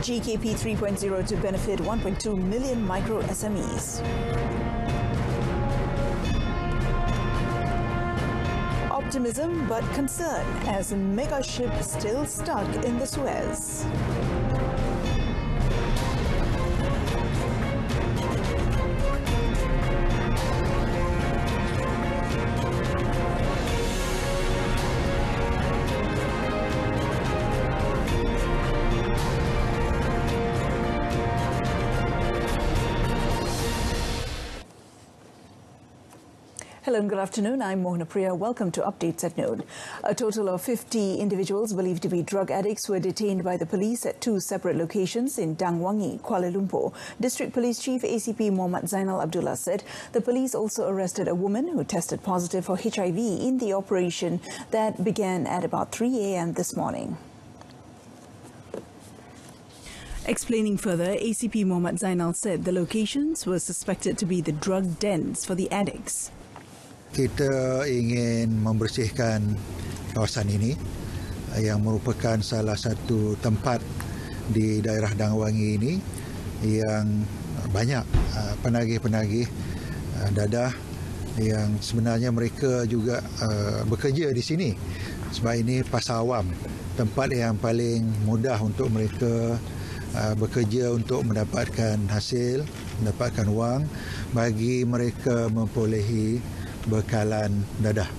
GKP 3.0 to benefit 1.2 million micro SMEs. Optimism but concern as mega ship still stuck in the Suez. Hello and good afternoon. I'm Mohana Priya. Welcome to Updates at Noon. A total of 50 individuals believed to be drug addicts were detained by the police at two separate locations in Dang Wangi, Kuala Lumpur. District Police Chief ACP Muhammad Zainal Abdullah said the police also arrested a woman who tested positive for HIV in the operation that began at about 3 a.m. this morning. Explaining further, ACP Muhammad Zainal said the locations were suspected to be the drug dens for the addicts. Kita ingin membersihkan kawasan ini yang merupakan salah satu tempat di daerah Dang Wangi ini yang banyak penagih-penagih dadah yang sebenarnya mereka juga bekerja di sini. Sebab ini pasar awam, tempat yang paling mudah untuk mereka bekerja untuk mendapatkan hasil, mendapatkan wang bagi mereka memperolehi bekalan dadah.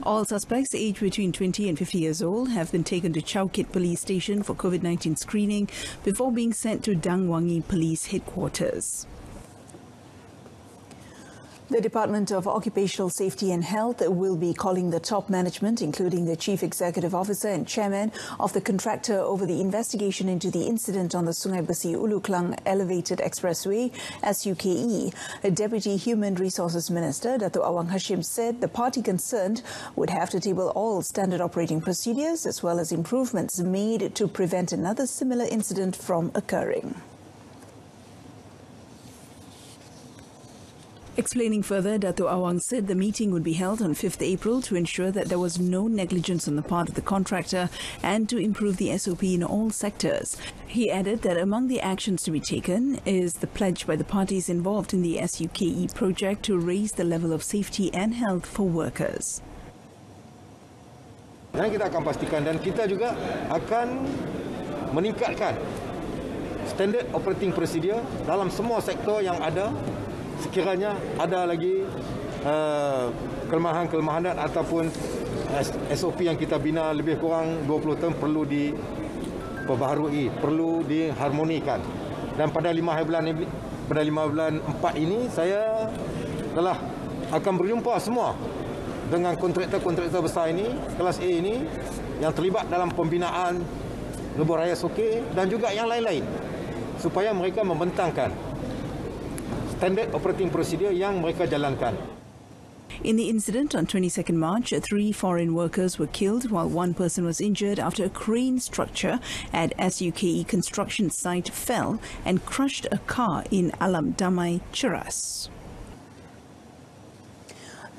All suspects aged between 20 and 50 years old have been taken to Chow Kit Police Station for COVID-19 screening before being sent to Dang Wangi Police Headquarters. The Department of Occupational Safety and Health will be calling the top management, including the Chief Executive Officer and Chairman of the contractor, over the investigation into the incident on the Sungai Besi Ulu Klang Elevated Expressway, SUKE. A Deputy Human Resources Minister, Dato' Awang Hashim, said the party concerned would have to table all standard operating procedures as well as improvements made to prevent another similar incident from occurring. Explaining further, Dato' Awang said the meeting would be held on 5th April to ensure that there was no negligence on the part of the contractor and to improve the SOP in all sectors. He added that among the actions to be taken is the pledge by the parties involved in the SUKE project to raise the level of safety and health for workers. Dan kita akan pastikan dan kita juga akan meningkatkan standard operating procedure dalam semua sektor yang ada. Sekiranya ada lagi kelemahan-kelemahan ataupun SOP yang kita bina lebih kurang 20 tahun perlu diperbaharui, perlu diharmonikan. Dan pada 5 bulan 4 ini saya telah akan berjumpa semua dengan kontraktor-kontraktor besar ini, kelas A ini yang terlibat dalam pembinaan lebuh raya Soke dan juga yang lain-lain supaya mereka membentangkan standard operating procedure yang mereka jalankan. In the incident on 22nd March, 3 foreign workers were killed while 1 person was injured after a crane structure at SUKE construction site fell and crushed a car in Alam Damai, Cheras.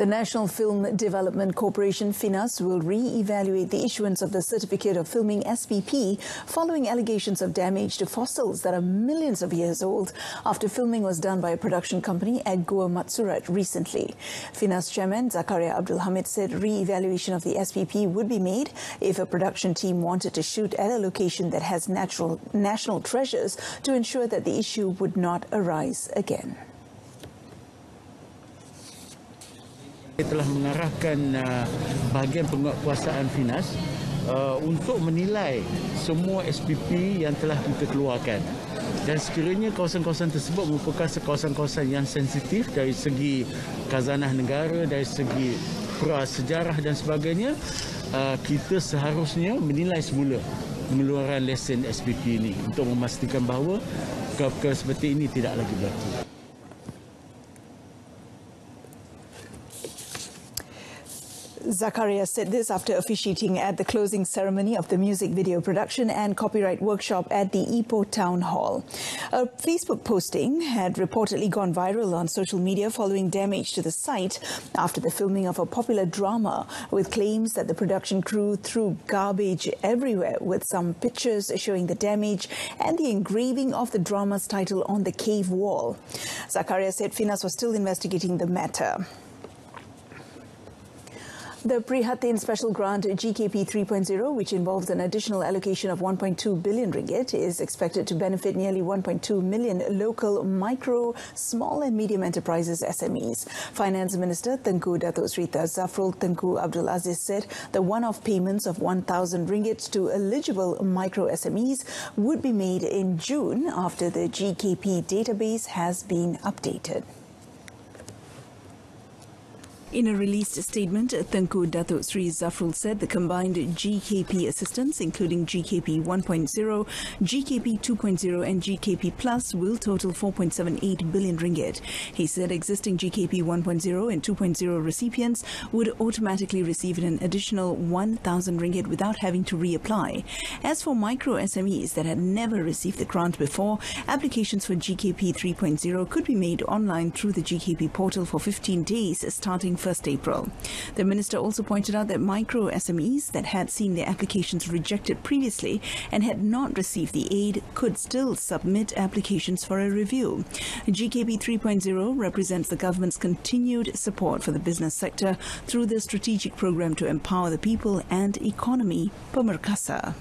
The National Film Development Corporation, FINAS, will re-evaluate the issuance of the Certificate of Filming SPP following allegations of damage to fossils that are millions of years old after filming was done by a production company at Goa Matsurat recently. FINAS Chairman Zakaria Abdul Hamid said re-evaluation of the SPP would be made if a production team wanted to shoot at a location that has national treasures to ensure that the issue would not arise again. Telah mengarahkan bahagian penguatkuasaan FINAS untuk menilai semua SPP yang telah kita keluarkan. Dan sekiranya kawasan-kawasan tersebut merupakan kawasan-kawasan yang sensitif dari segi khazanah negara, dari segi prasejarah dan sebagainya, kita seharusnya menilai semula pengeluaran lesen SPP ini untuk memastikan bahawa perkara seperti ini tidak lagi berlaku. Zakaria said this after officiating at the closing ceremony of the music video production and copyright workshop at the Ipoh Town Hall. A Facebook posting had reportedly gone viral on social media following damage to the site after the filming of a popular drama, with claims that the production crew threw garbage everywhere, with some pictures showing the damage and the engraving of the drama's title on the cave wall. Zakaria said Finas was still investigating the matter. The Prihatin Special Grant GKP 3.0, which involves an additional allocation of 1.2 billion ringgit, is expected to benefit nearly 1.2 million local micro, small and medium enterprises SMEs. Finance Minister Tengku Datuk Sri Zafrul Tengku Abdul Aziz said the one-off payments of 1,000 ringgit to eligible micro SMEs would be made in June after the GKP database has been updated. In a released statement, Tengku Datuk Sri Zafrul said the combined GKP assistance, including GKP 1.0, GKP 2.0 and GKP Plus, will total 4.78 billion ringgit. He said existing GKP 1.0 and 2.0 recipients would automatically receive an additional 1,000 ringgit without having to reapply. As for micro SMEs that had never received the grant before, applications for GKP 3.0 could be made online through the GKP portal for 15 days starting 1st April. The minister also pointed out that micro SMEs that had seen their applications rejected previously and had not received the aid could still submit applications for a review. GKP 3.0 represents the government's continued support for the business sector through the strategic program to empower the people and economy, Pemerkasa.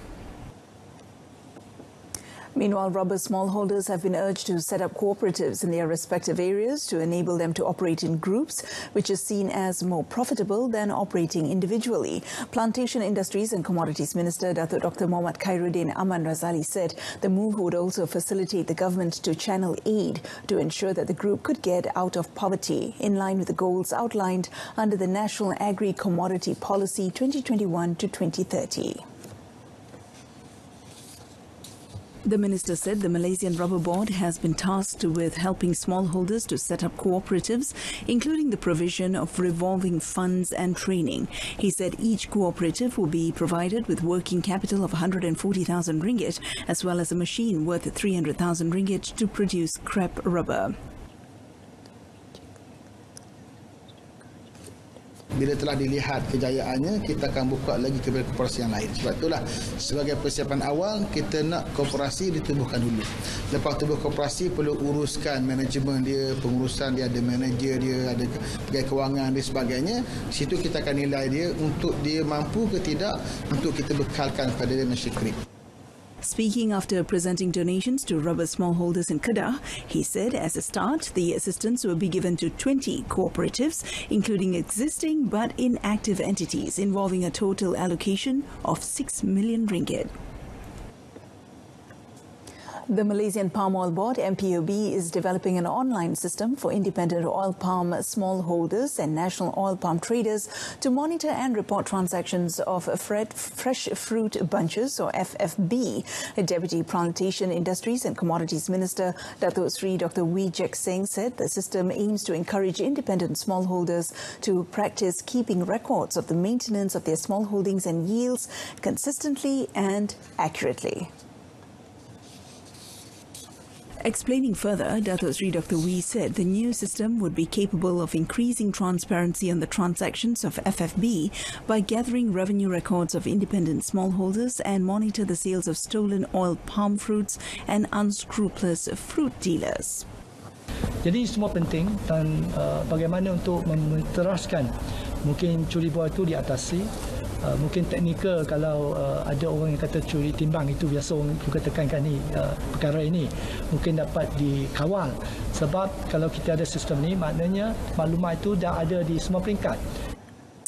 Meanwhile, rubber smallholders have been urged to set up cooperatives in their respective areas to enable them to operate in groups, which is seen as more profitable than operating individually. Plantation Industries and Commodities Minister Datuk Dr. Muhammad Khairuddin Aman Razali said the move would also facilitate the government to channel aid to ensure that the group could get out of poverty, in line with the goals outlined under the National Agri-Commodity Policy 2021 to 2030. The minister said the Malaysian Rubber Board has been tasked with helping smallholders to set up cooperatives, including the provision of revolving funds and training. He said each cooperative will be provided with working capital of 140,000 ringgit, as well as a machine worth 300,000 ringgit to produce crepe rubber. Bila telah dilihat kejayaannya, kita akan buka lagi kepada koperasi yang lain. Sebab itulah sebagai persiapan awal, kita nak koperasi ditubuhkan dulu. Lepas tubuh koperasi, perlu uruskan manajemen dia, pengurusan dia, ada manager dia, ada pegawai kewangan dan sebagainya. Situ kita akan nilai dia untuk dia mampu ke tidak untuk kita bekalkan kepada dia masyarakat. Speaking after presenting donations to rubber smallholders in Kedah, he said as a start, the assistance will be given to 20 cooperatives, including existing but inactive entities, involving a total allocation of 6 million ringgit. The Malaysian Palm Oil Board, MPOB, is developing an online system for independent oil palm smallholders and national oil palm traders to monitor and report transactions of fresh fruit bunches, or FFB. Deputy Plantation Industries and Commodities Minister Datuk Sri Dr. Wee Jek Seng said the system aims to encourage independent smallholders to practice keeping records of the maintenance of their smallholdings and yields consistently and accurately. Explaining further, Datuk Sri Dr. Wee said the new system would be capable of increasing transparency on the transactions of FFB by gathering revenue records of independent smallholders and monitor the sales of stolen oil palm fruits and unscrupulous fruit dealers. Jadi semua penting dan bagaimana untuk menteraskan mungkin curi buah itu diatasi. Mungkin teknikal kalau ada orang yang kata curi timbang, itu biasa orang juga tekankan ni perkara ini mungkin dapat dikawal, sebab kalau kita ada sistem ni maknanya maklumat itu dah ada di semua peringkat.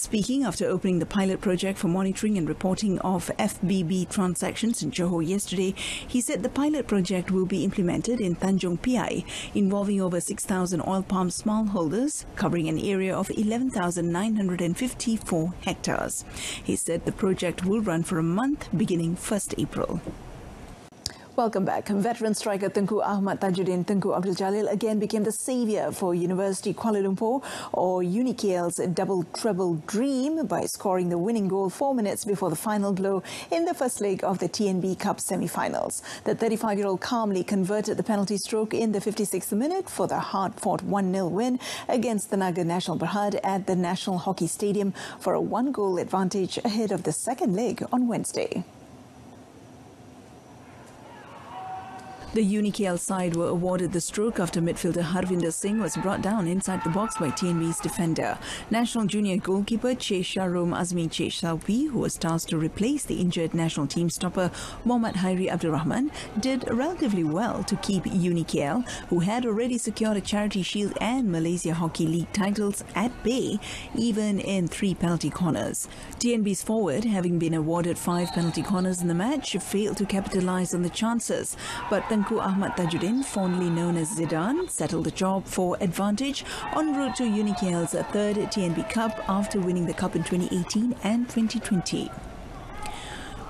Speaking after opening the pilot project for monitoring and reporting of FBB transactions in Johor yesterday, he said the pilot project will be implemented in Tanjung Piai, involving over 6,000 oil palm smallholders, covering an area of 11,954 hectares. He said the project will run for a month beginning 1st April. Welcome back. Veteran striker Tengku Ahmad Tajuddin Tengku Abdul Jalil again became the saviour for University Kuala Lumpur, or UniKL's double-treble dream, by scoring the winning goal 4 minutes before the final blow in the first leg of the TNB Cup semi-finals. The 35-year-old calmly converted the penalty stroke in the 56th minute for the hard-fought 1-0 win against the Naga National Berhad at the National Hockey Stadium for a one-goal advantage ahead of the second leg on Wednesday. The UniKL side were awarded the stroke after midfielder Harvinder Singh was brought down inside the box by TNB's defender. National junior goalkeeper Che Sharom Azmi Che Saupi, who was tasked to replace the injured national team stopper Mohammad Hairi Abdul Rahman, did relatively well to keep UniKL, who had already secured a Charity Shield and Malaysia Hockey League titles, at bay, even in 3 penalty corners. TNB's forward, having been awarded 5 penalty corners in the match, failed to capitalise on the chances, but Tengku Ahmad Tajuddin, fondly known as Zidane, settled the job for advantage en route to UniKL's 3rd TNB Cup after winning the Cup in 2018 and 2020.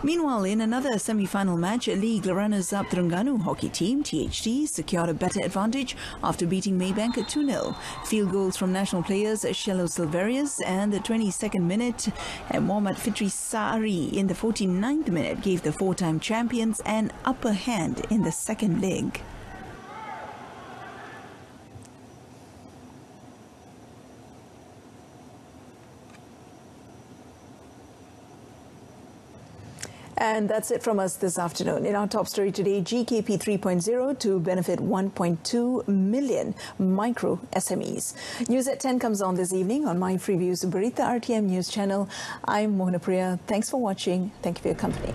Meanwhile, in another semi-final match, league runners-up Terengganu hockey team, THT, secured a better advantage after beating Maybank at 2-0. Field goals from national players Shello Silverius and the 22nd minute and Mohammad Fitri Sari in the 49th minute gave the 4-time champions an upper hand in the second leg. And that's it from us this afternoon. In our top story today, GKP 3.0 to benefit 1.2 million micro SMEs. News at 10 comes on this evening on My Freeview's Berita RTM news channel. I'm Mohana Priya. Thanks for watching. Thank you for your company.